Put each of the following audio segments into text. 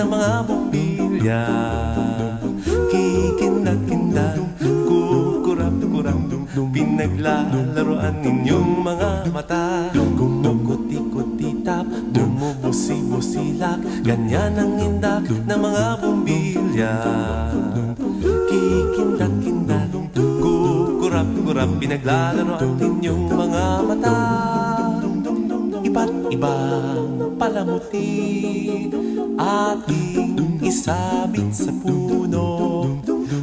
mga bumbilya. Kikindag-kindag, kukurap-kurap, pinaglalaroan ninyong mga mata. Kumukuti-kutitap, bumubusi-busilak, ganyan ang indak ng mga bumbilya. Kikindag-kindag, kukurap-kurap, pinaglalaroan ninyong mga mata. Iba't ibang palamuti ating isabit sa puno.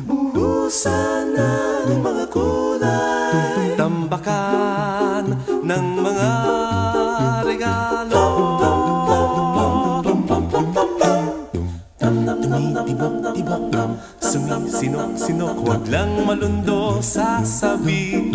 Buhusan ng mga kulay, tambakan ng mga regalo. Tumitibok-tibok, sumisinok-sinok, huwag lang malundo sasabihin.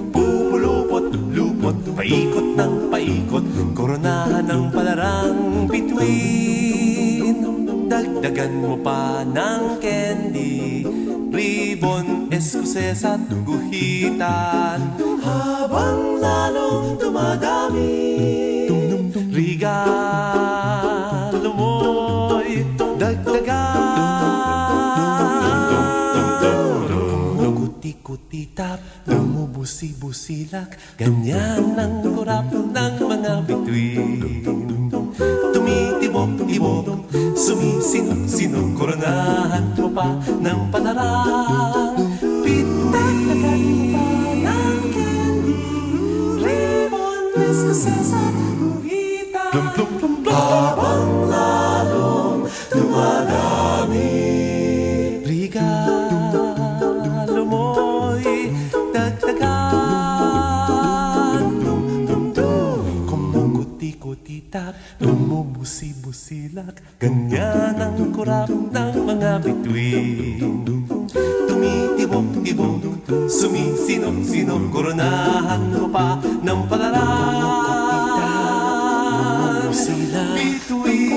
Pupulupot-lupot, paikot ng paikot, koronahan ng palarang bituin. Dagdagan mo pa ng candy, ribbon, eskuses at guhitan. Habang lalong dumadami, regalo mo'y dagdagan. Kuti-kuti-tap, bumubusi-busilak, ganyan ang kurap ng mga bituin. Tumitibok-tibok, sumisinok-sinok, koronahan mo pa ng palarang. Pitagdagan mo pa ng candy, ribbon, eskuses at guhitan. Habang lalong dumadami, regalo mo'y dagdagan. Kumukuti-kutitap, bumubusi-busilak, ganyan ang kurap ng mga bituin. Tumitibok-tibok, sumisinok-sinok, koronahan mo pa ng palarang. Bituin.